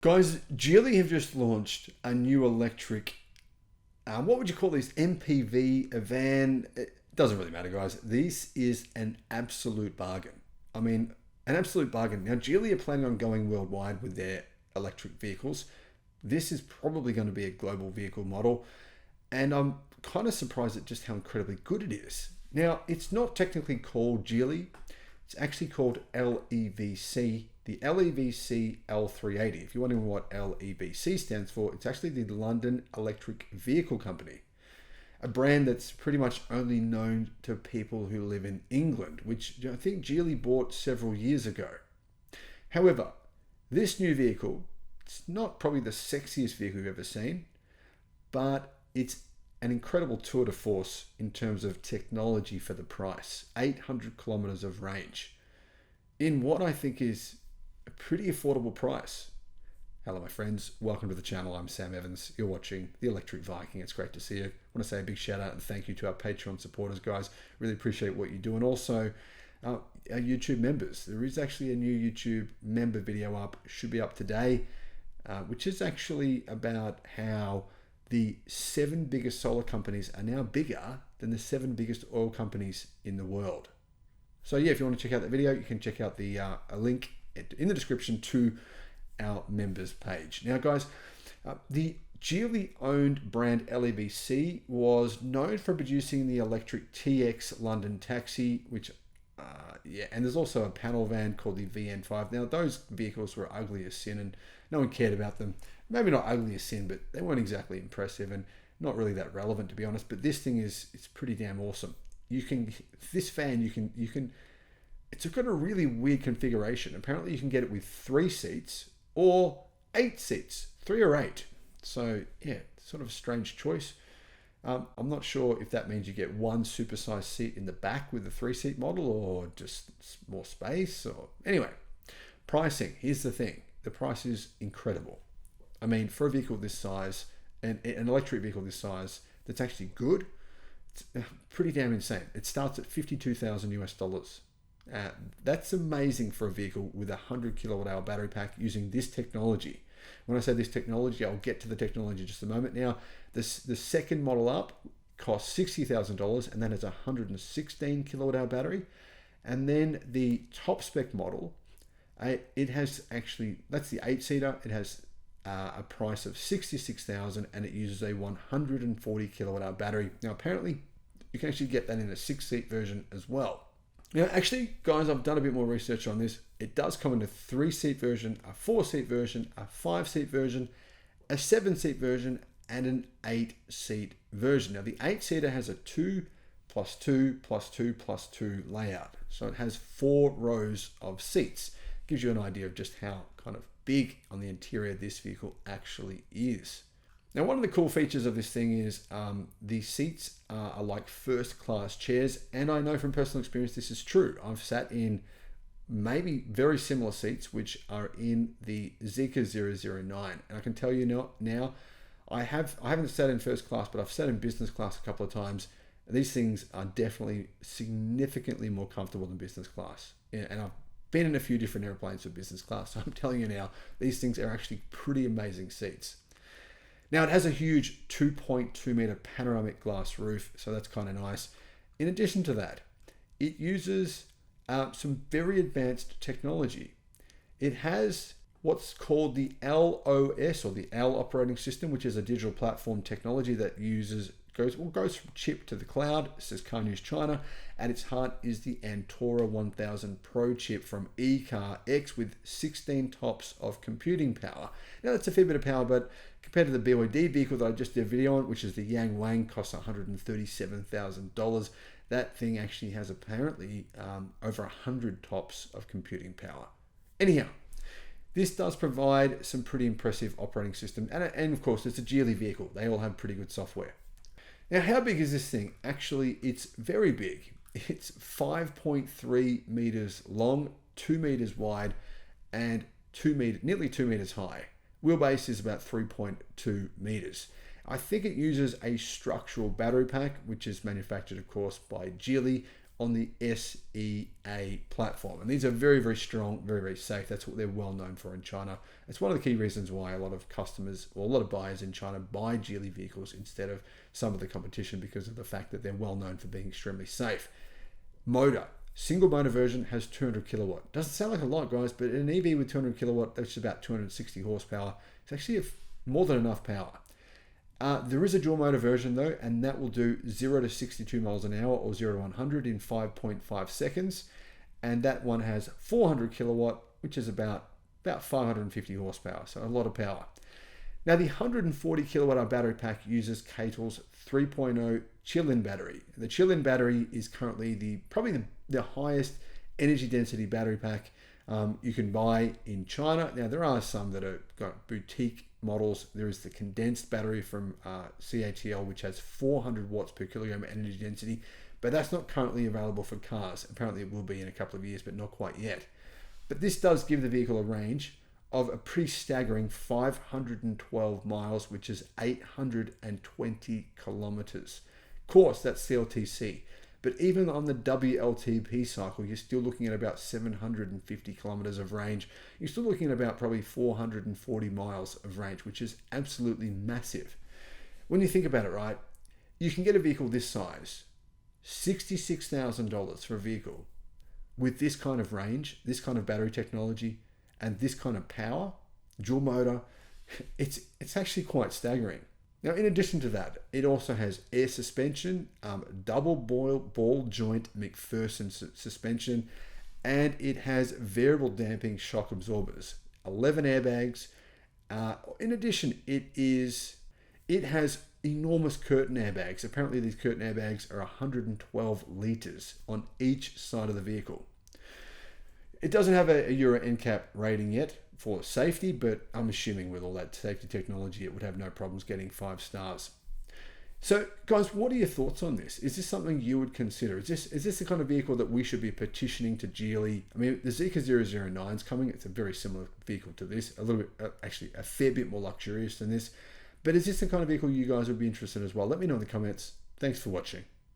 Guys, Geely have just launched a new electric, what would you call these? MPV, a van? It doesn't really matter, guys. This is an absolute bargain. I mean, an absolute bargain. Now, Geely are planning on going worldwide with their electric vehicles. This is probably going to be a global vehicle model. And I'm kind of surprised at just how incredibly good it is. Now, it's not technically called Geely. It's actually called LEVC, the LEVC L380. If you're wondering what LEVC stands for, it's actually the London Electric Vehicle Company, a brand that's pretty much only known to people who live in England, which I think Geely bought several years ago. However, this new vehicle, it's not probably the sexiest vehicle you've ever seen, but it's an incredible tour de force in terms of technology for the price. 800 kilometers of range in what I think is a pretty affordable price. Hello, my friends. Welcome to the channel. I'm Sam Evans. You're watching the Electric Viking. It's great to see you. I want to say a big shout out and thank you to our Patreon supporters, guys. Really appreciate what you do. And also our YouTube members. There is actually a new YouTube member video up. Should be up today, which is actually about how the 7 biggest solar companies are now bigger than the 7 biggest oil companies in the world. So yeah, if you want to check out that video, you can check out the a link in the description to our members page. Now guys, the Geely owned brand LEVC was known for producing the electric TX London taxi, which and there's also a panel van called the VN5. Now those vehicles were ugly as sin and no one cared about them. Maybe not ugly as sin, but they weren't exactly impressive and not really that relevant, to be honest. But this thing it's pretty damn awesome. This van, it's got a really weird configuration. Apparently you can get it with 3 seats or 8 seats, 3 or 8. So yeah, sort of a strange choice. I'm not sure if that means you get one supersized seat in the back with the 3-seat model or just more space or anyway. Pricing, here's the thing. The price is incredible. I mean, for a vehicle this size, an electric vehicle this size, that's actually good, it's pretty damn insane. It starts at $52,000 US. That's amazing for a vehicle with a 100 kilowatt hour battery pack using this technology. When I say this technology, I'll get to the technology in just a moment. Now, the second model up costs $60,000 and that has a 116 kilowatt hour battery. And then the top spec model, it has actually, that's the 8-seater. It has a price of $66,000 and it uses a 140 kilowatt hour battery. Now, apparently you can actually get that in a 6-seat version as well. Now, actually, guys, I've done a bit more research on this. It does come in a 3-seat version, a 4-seat version, a 5-seat version, a 7-seat version, and an 8-seat version. Now, the 8-seater has a 2 plus 2 plus 2 plus 2 layout. So it has 4 rows of seats. Gives you an idea of just how kind of big on the interior this vehicle actually is. Now, one of the cool features of this thing is the seats are like first class chairs. And I know from personal experience, this is true. I've sat in maybe very similar seats, which are in the Zeekr 009. And I can tell you now I haven't sat in first class, but I've sat in business class a couple of times. These things are definitely significantly more comfortable than business class. And I've been in a few different airplanes for business class. So I'm telling you now, these things are actually pretty amazing seats. Now, it has a huge 2.2 meter panoramic glass roof, so that's kind of nice. In addition to that, it uses some very advanced technology. It has what's called the LOS or the L operating system, which is a digital platform technology that goes from chip to the cloud. It says can't use China. At its heart is the Antora 1000 Pro chip from eCar X with 16 TOPS of computing power. Now that's a fair bit of power, but compared to the BYD vehicle that I just did a video on, which is the Yang Wang, costs $137,000, that thing actually has apparently over 100 TOPS of computing power. Anyhow, this does provide some pretty impressive operating system, and of course it's a Geely vehicle. They all have pretty good software. Now, how big is this thing? Actually, it's very big. It's 5.3 meters long, 2 meters wide, and nearly 2 meters high. Wheelbase is about 3.2 meters. I think it uses a structural battery pack, which is manufactured, of course, by Geely on the SEA platform. And these are very, very strong, very, very safe. That's what they're well known for in China. It's one of the key reasons why a lot of customers, or a lot of buyers in China, buy Geely vehicles instead of some of the competition, because of the fact that they're well known for being extremely safe. Motor. Single motor version has 200 kilowatt. Doesn't sound like a lot, guys, but an EV with 200 kilowatt, that's about 260 horsepower. It's actually more than enough power. There is a dual motor version though, and that will do 0 to 62 miles an hour or 0 to 100 in 5.5 seconds. And that one has 400 kilowatt, which is about 550 horsepower, so a lot of power. Now the 140 kilowatt hour battery pack uses CATL's 3.0 chill-in battery. The chill-in battery is currently probably the highest energy density battery pack you can buy in China. Now there are some that are got boutique models. There is the condensed battery from CATL, which has 400 watts per kilogram energy density, but that's not currently available for cars. Apparently it will be in a couple of years, but not quite yet. But this does give the vehicle a range of a pretty staggering 512 miles, which is 820 kilometers. Of course, that's CLTC. But even on the WLTP cycle, you're still looking at about 750 kilometers of range. You're still looking at about probably 440 miles of range, which is absolutely massive. When you think about it, right, you can get a vehicle this size, $66,000 for a vehicle with this kind of range, this kind of battery technology, and this kind of power, dual motor. It's actually quite staggering. Now, in addition to that, it also has air suspension, double ball joint McPherson suspension, and it has variable damping shock absorbers, 11 airbags. In addition, it has enormous curtain airbags. Apparently, these curtain airbags are 112 liters on each side of the vehicle. It doesn't have a Euro NCAP rating yet for safety, but I'm assuming with all that safety technology, it would have no problems getting 5 stars. So guys, what are your thoughts on this? Is this something you would consider? Is this the kind of vehicle that we should be petitioning to Geely? I mean, the Zeekr 009 is coming. It's a very similar vehicle to this, a little bit, actually a fair bit more luxurious than this. But is this the kind of vehicle you guys would be interested in as well? Let me know in the comments. Thanks for watching.